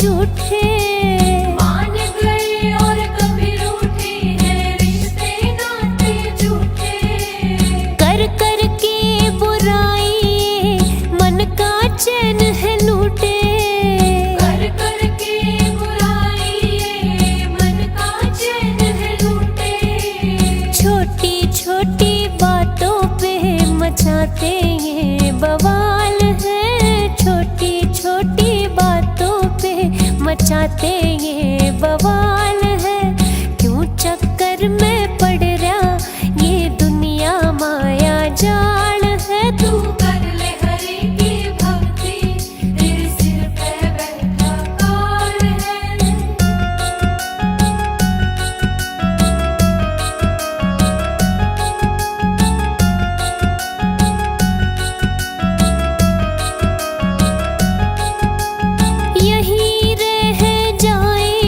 झूठे मान गए और कभी रूठे हैं रिश्ते नाते झूठे। कर कर के बुराई मन का चैन है लूटे। कर कर के बुराई मन का चैन है लूटे। छोटी छोटी बातों पे मचाते ये बवाल है। छोटी छोटी बातों पे मचाते ये बवाल है। क्यों चक्कर में पड़ रहा ये दुनिया माया जाल है। तू कर ले हरि की भक्ति तेरे सिर पे बैठा काल है। यही रह जाए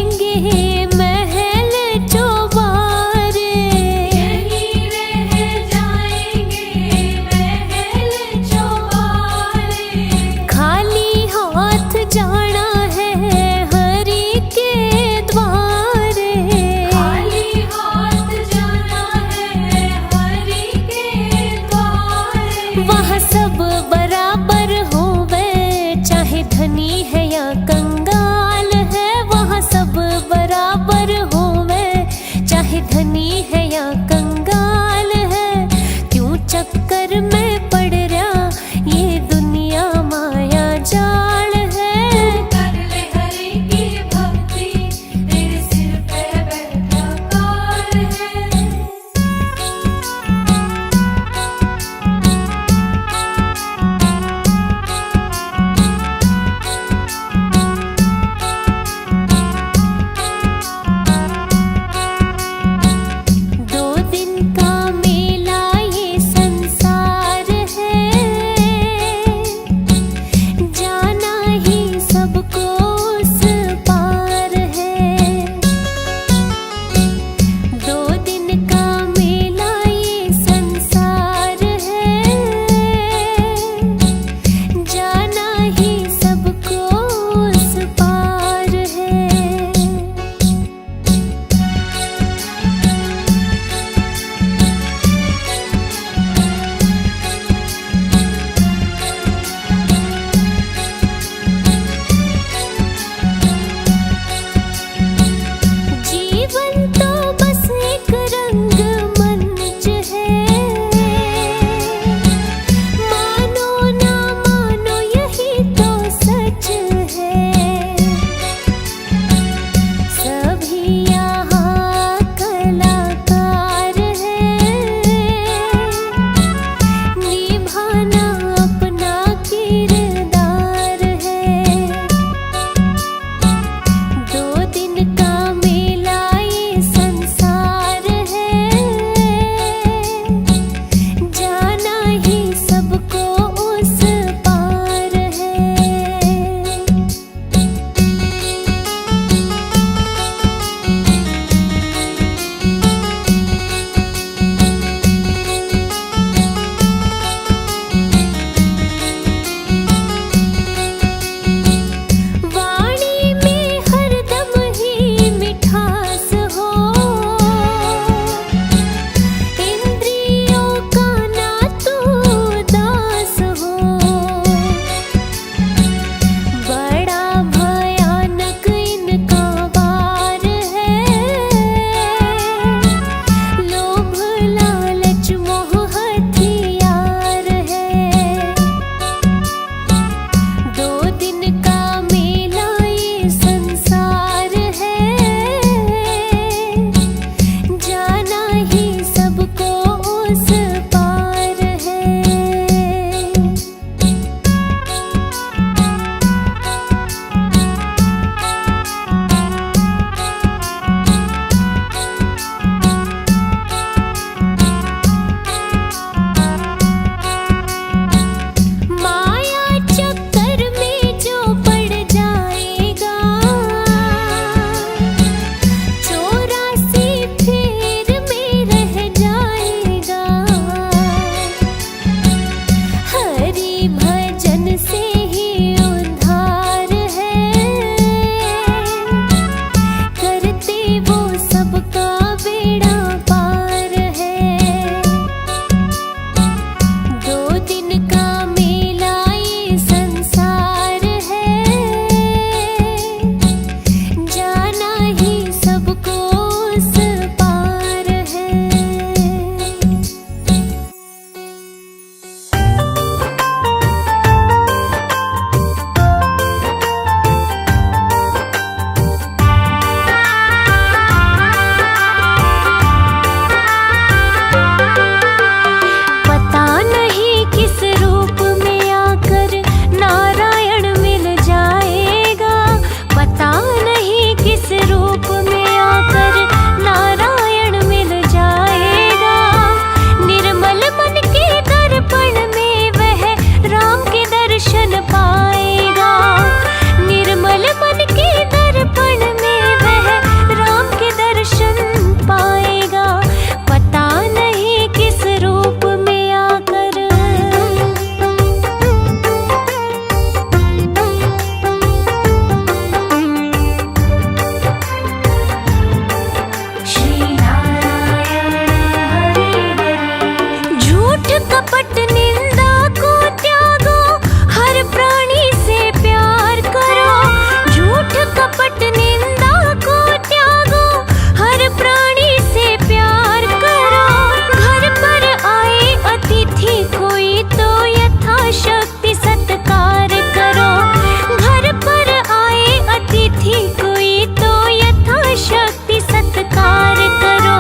अतिथि कोई तो यथाशक्ति सत्कार करो,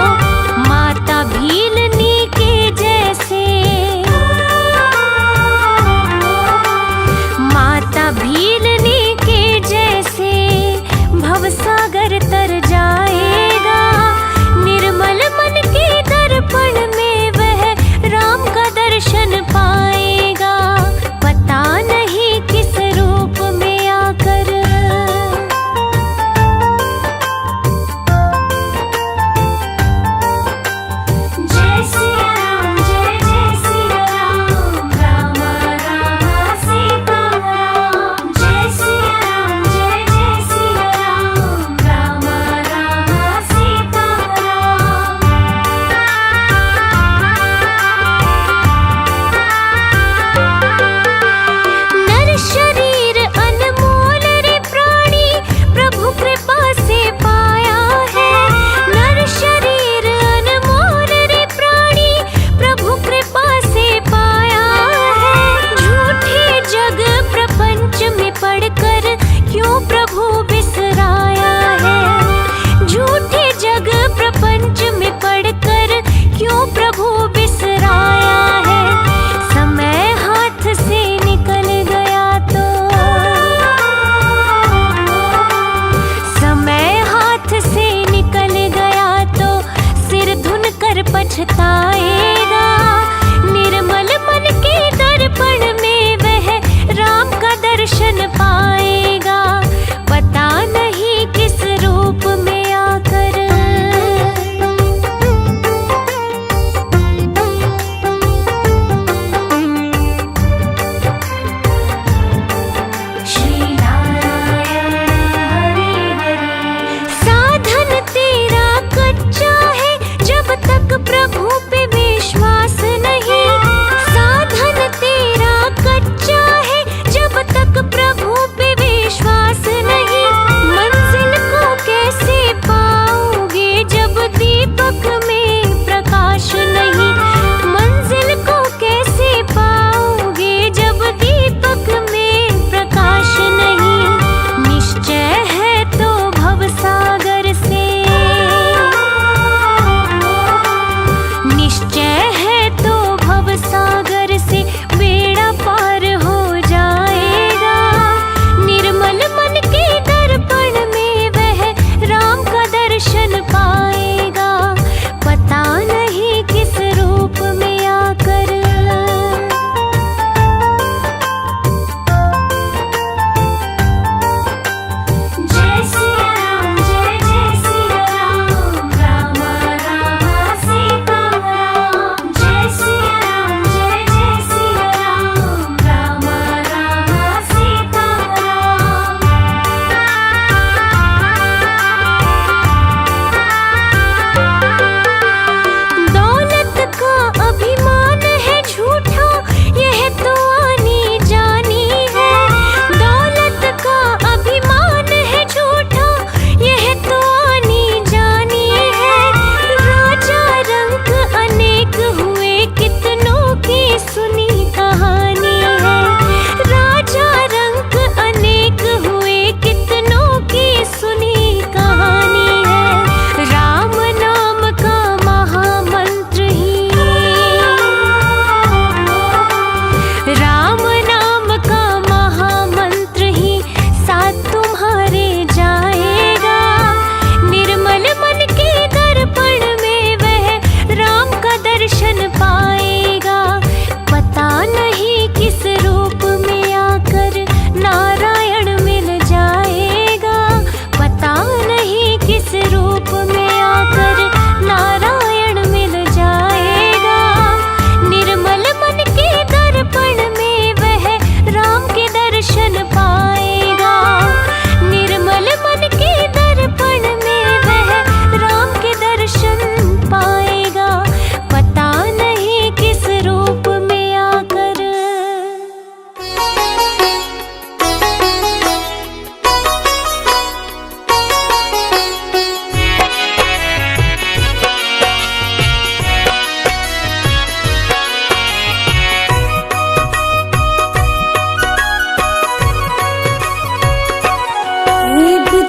माता भीलनी के जैसे। माता भीलनी के जैसे भवसागर तर जाएगा, निर्मल मन के दर्पण में वह राम का दर्शन पाएगा। पता नहीं किस रूप में आकर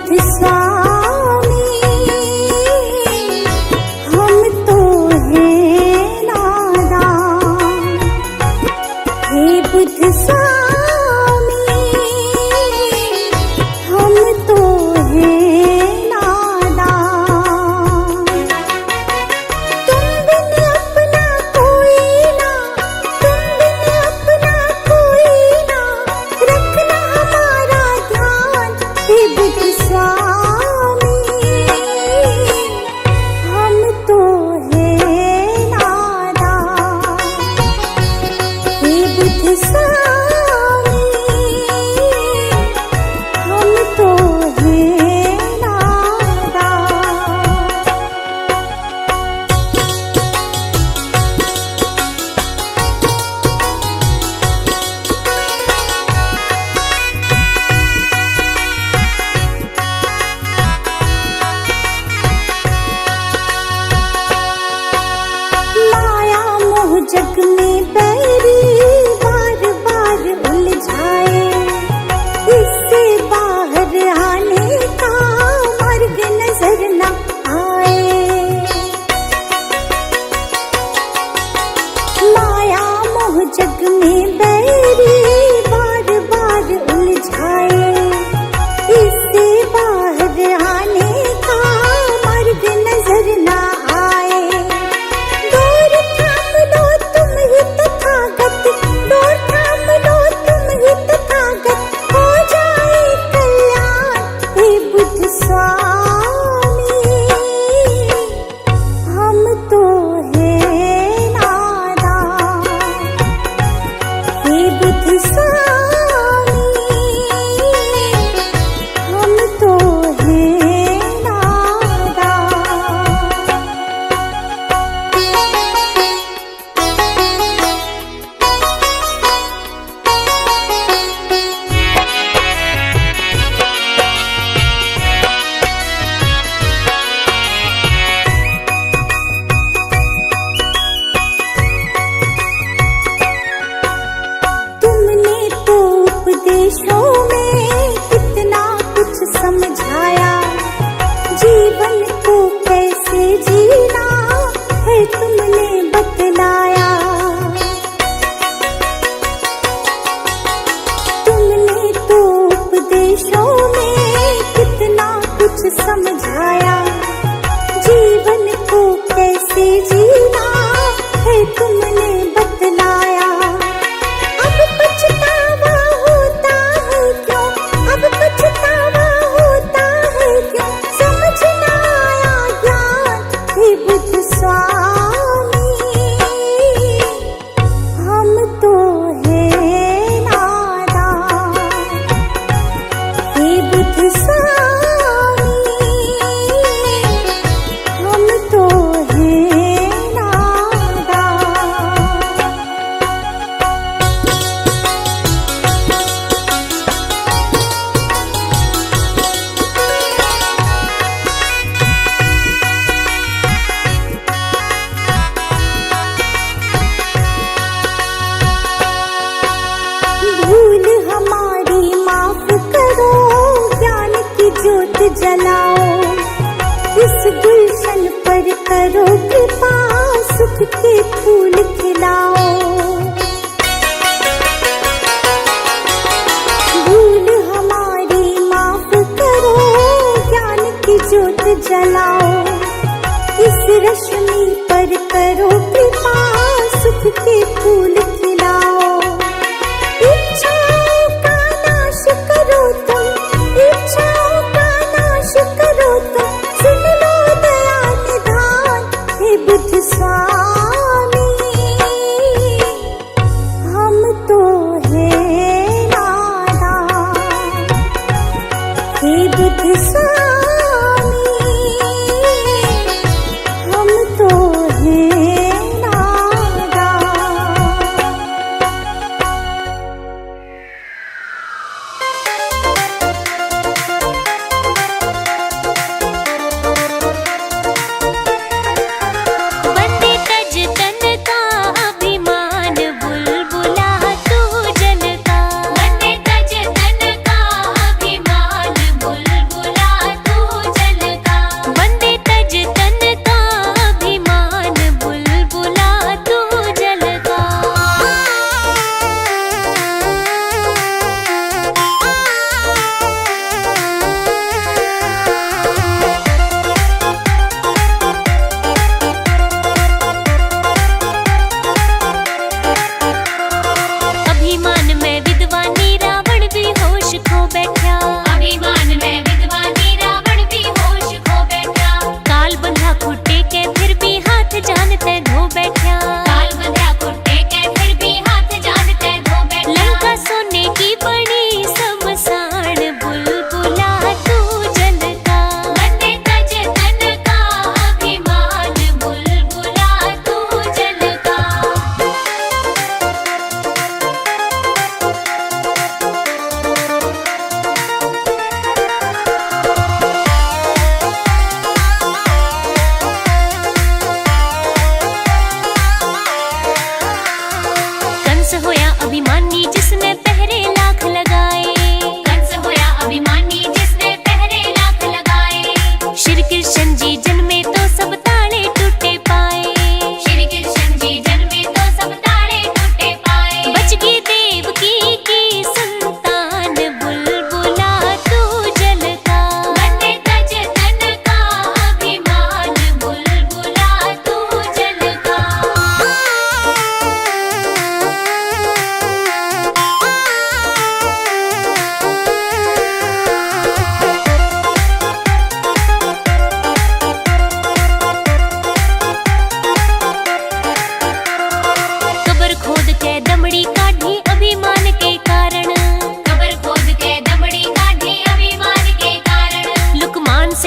बुद्ध स्वामी हम तो हैं नादान। हे बुद्ध स्वामी हम तो हैं नादान। तुम बिन अपना कोई ना, तुम बिन अपना कोई ना, रखना हमारा ध्यान। हे बुद्ध स्वामी हम तो हैं नादान। हे बुद्ध स्वामी हम तो हैं नादान। माया मोह जग में बैरी बार बार उलझाए, इससे बाहर आने का मार्ग नजर न आए। माया मोह जग में बैरी बार बार उलझाए, इससे बाहर आने का मार्ग नजर न आए। डोर थाम लो तुम ही तथागत, डोर थाम लो तुम ही तथागत, हो जाए कल्याण। हे बुद्ध स्वामी हम तो हैं नादान। हे बुद्ध स्वामी हम तो हैं नादान। तुमने तो उपदेशों में कितना कुछ समझाया, जीवन को कैसे जीना है तुमने बतलाया। तुमने तो उपदेशों में कितना कुछ समझाया, जीवन को कैसे जीना है तुमने बतलाया। अब पछतावा होता है क्यों, अब पछतावा होता है क्यों, समझ न आया ज्ञान। हे बुद्ध स्वामी हम तो हैं नादान। हे बुद्ध स्वामी हम तो हैं नादान। भूल हमारी माफ करो, ज्ञान की ज्योत जलाओ, इस गुलशन पर करो कृपा, सुख के फूल खिलाओ। भूल हमारी माफ करो, ज्ञान की ज्योत जलाओ, इस रश्मि पर करो कृपा, सुख के फूल खिलाओ। इच्छाओं का नाश करो तुम, इच्छाओं का नाश करो तुम, सुन लो दया निधान। हे बुद्ध स्वामी हम तो हैं नादान। हे बुद्ध स्वामी हम तो हैं नादान।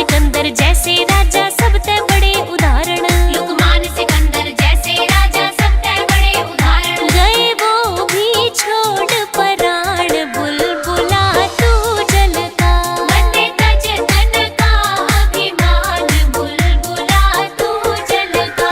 सिकंदर जैसे राजा सब ते बड़े उदाहरण, लुकमान सिकंदर जैसे राजा सब ते बड़े उदाहरण। गए वो भी छोड़ पराण, बुलबुला तू जल का। वंदे तज तन का अभिमान, बुलबुला तू जल का।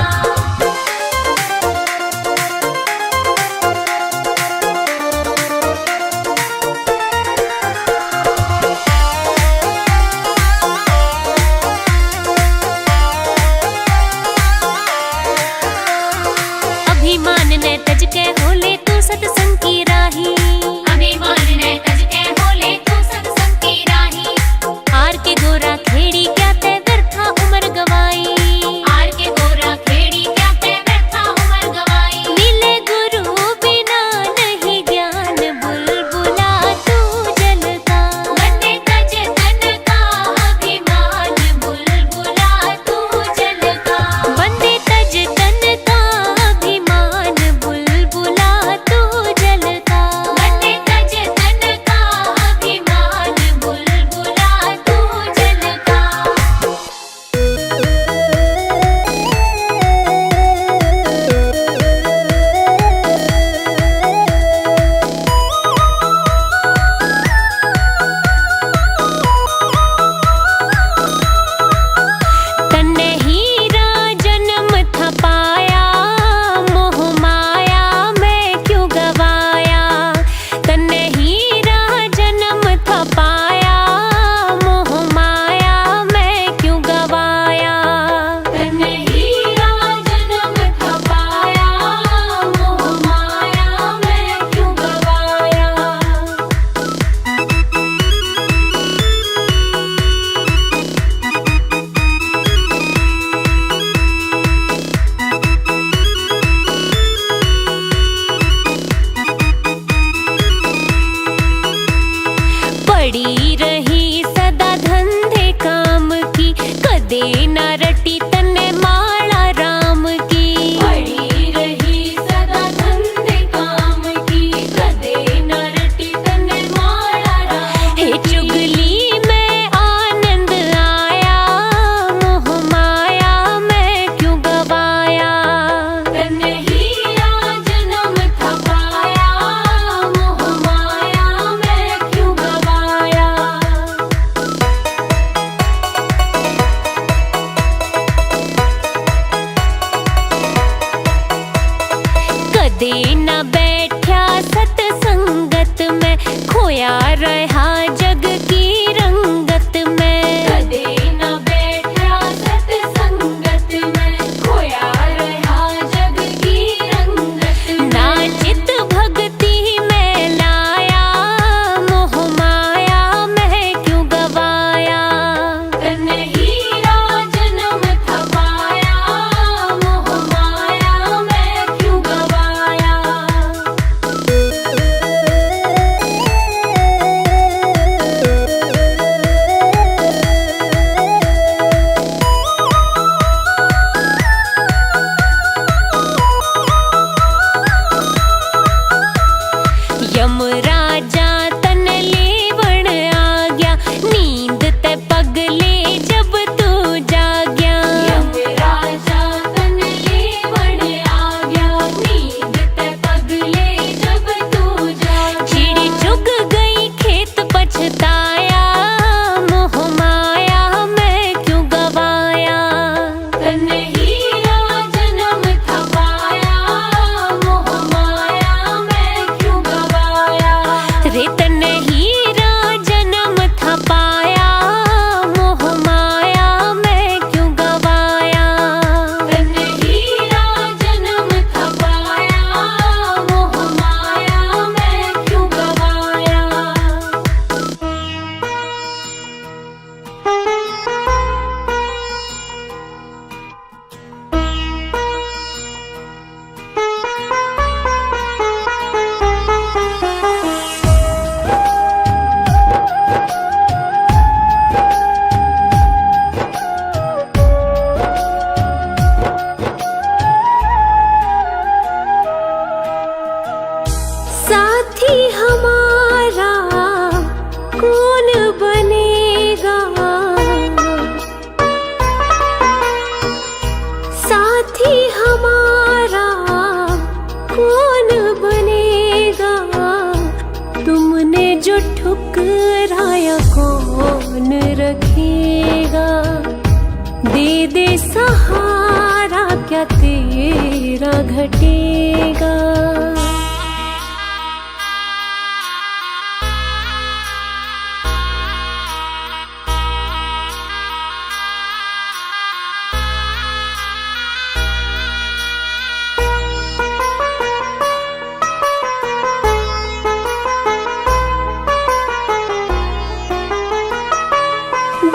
दे दे सहारा क्या तेरा घटेगा।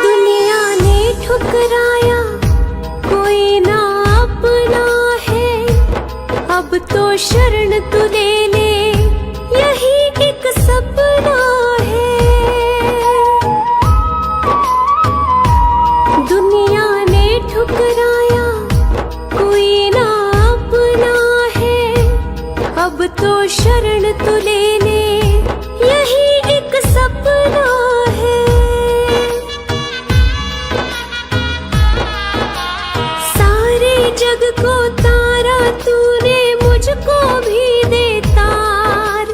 दुनिया ने ठुकराया कोई ना अपना है, अब तो शरण तू ले ले यही एक सपना है। दुनिया ने ठुकराया कोई ना अपना है, अब तो शरण तू ले ले यही एक सपना है। सारे जग को तारा तूने मुझको भी दे तार,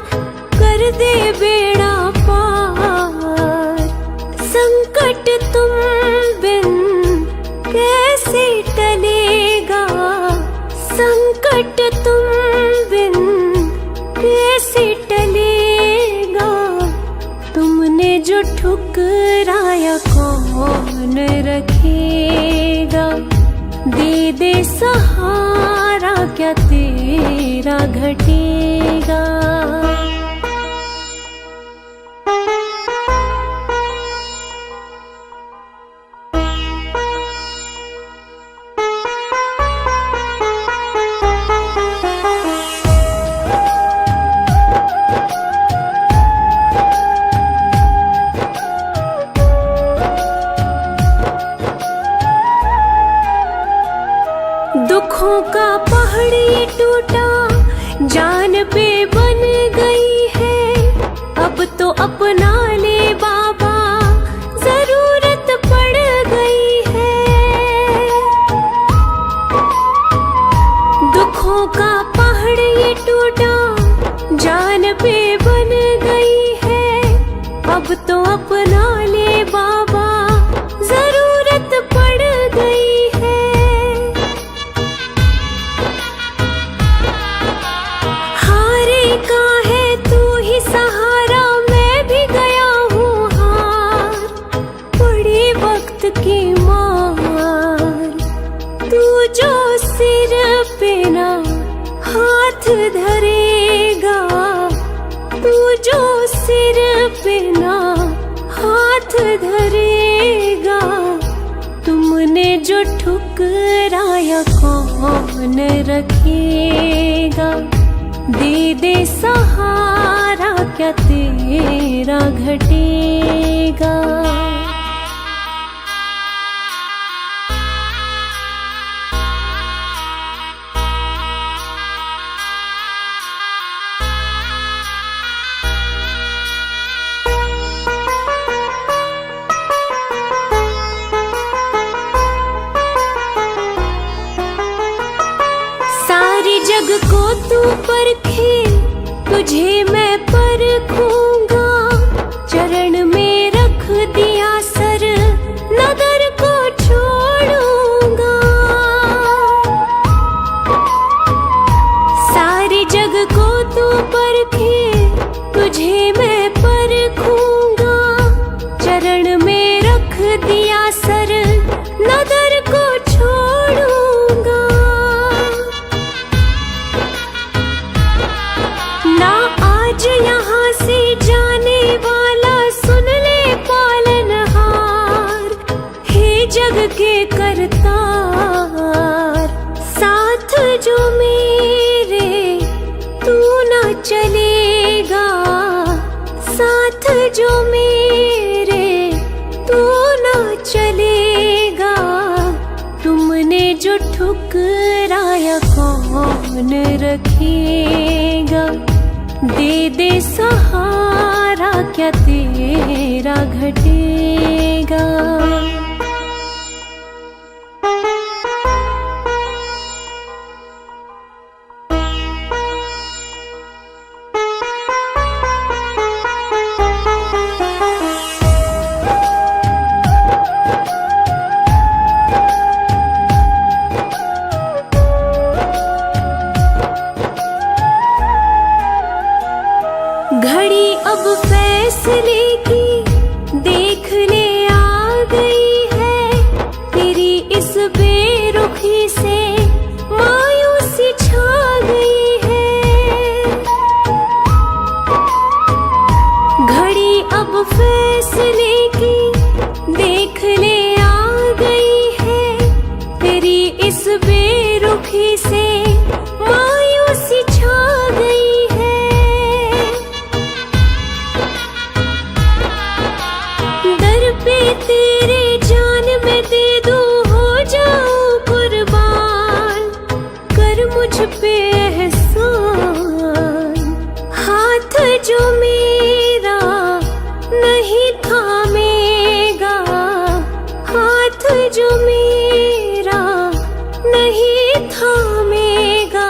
कर दे बेड़ा पार। संकट तुम बिन कैसे टलेगा, संकट तुम बिन कैसे टलेगा। तुमने जो ठुकराया कौन रखेगा, दे दे सहारा क्या तेरा घटेगा। दुखों का पहाड़ ये टूटा जान पे बन गई है, अब तो अपना ले बाबा जरूरत पड़ गई है। दुखों का पहाड़ ये टूटा जान पे बन गई है, अब तो अपना ले बाबा जरूरत पड़ गई है। का है तू ही सहारा, मैं भी गया हूँ हार, पड़ी वक्त की मार। तू जो सिर पे ना हाथ धरेगा, तू जो सिर पे ना हाथ धरेगा। तुमने जो ठुकराया कौन रखेगा, दे दे सहारा क्या तेरा घटेगा। सारी जग को तू परखे, तुझे मैं परखूंगा। चरण में रख दिया सर, नगर को छोड़ूंगा। सारी जग को तू परखे, तुझे मैं परखूंगा। चरण में रख दिया सर, नगर को छोड़ूंगा। ना आज यहाँ से जाने वाला सुन ले पालनहार, हे जग के करतार। साथ जो मेरे तू ना चलेगा, साथ जो मेरे तू ना चलेगा। तुमने जो ठुकराया कौन रखेगा, दे दे सहारा क्या तेरा घटेगा। हाथ जो मेरा नहीं थामेगा,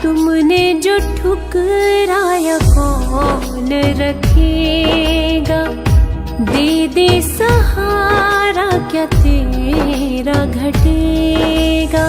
तुमने जो ठुकराया कौन रखेगा। दे दे सहारा क्या तेरा घटेगा।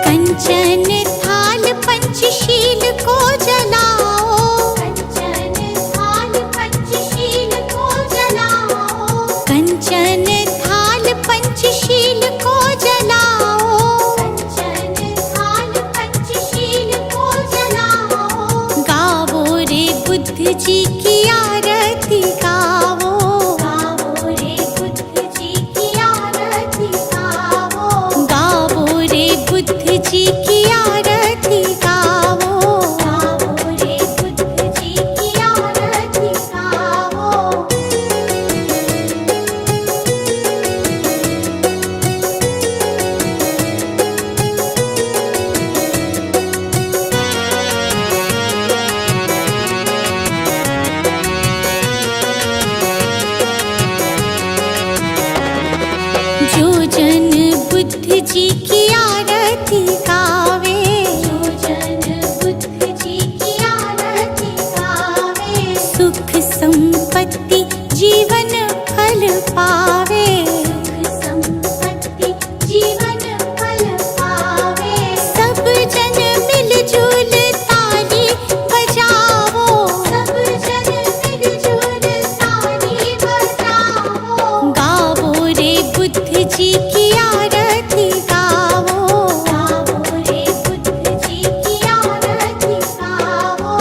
कंचन थाल पंचशील को जलाओ, कंचन थाल पंचशील को जलाओ, कंचन थाल पंचशील को जलाओ, कंचन थाल पंचशील को जलाओ। गावो रे बुद्ध जी की आरती गावो, गावो रे बुद्ध जी की आरती गावो, गावो रे बुद्ध जी की आरती गावो, गावो रे बुद्ध जी की आरती गावो। जो जन बुद्ध जी की आरती गावे, जो जन बुद्ध जी की आरती गावे, सुख संपत्ति जीवन फल पावे, सुख संपत्ति जीवन फल पावे। सब जन मिलजुल ताली बजाओ, सब जन मिलजुल ताली बजाओ। गावो रे बुद्ध जी की आरती गावो, गावो रे बुद्ध जी की आरती गावो।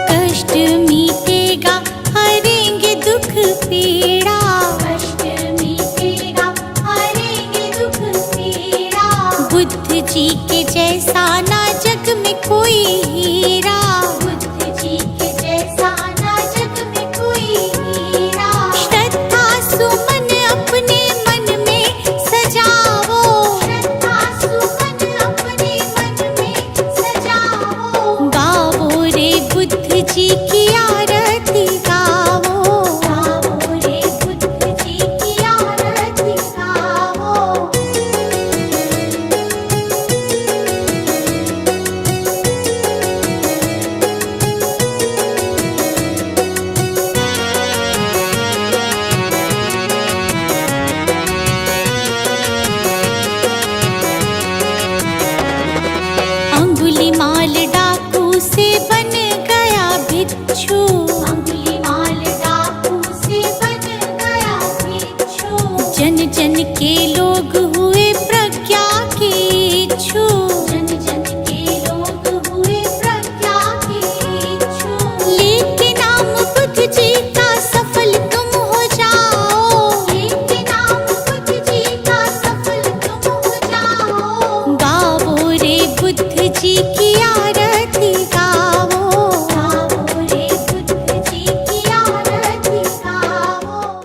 कष्ट मीटेगा हरेंगे दुख पीड़ा, कष्ट मीटेगा हरेंगे दुख पीड़ा। बुद्ध जी के जैसा ना जग में कोई हीरा, बुद्ध जी के जैसा ना जग में कोई हीरा। श्रद्धा सुमन अपने मन में सजाओ, श्रद्धा सुमन अपने मन में सजाओ। गावो रे बुद्ध जी की आरती गावो, गावो रे बुद्ध जी की आरती गावो। अंगुलीमाल डाकू से बन गया भिक्षु, अंगुलीमाल डाकू से बन गया भिक्षु। जन जन के लोग हुए प्रज्ञा के इच्छु, जन जन के लोग हुए प्रज्ञा के इच्छु। लेके नाम बुद्ध जी का सफल तुम हो जाओ, लेके नाम बुद्ध जी का सफल तुम हो जाओ। गावो रे बुद्ध जी की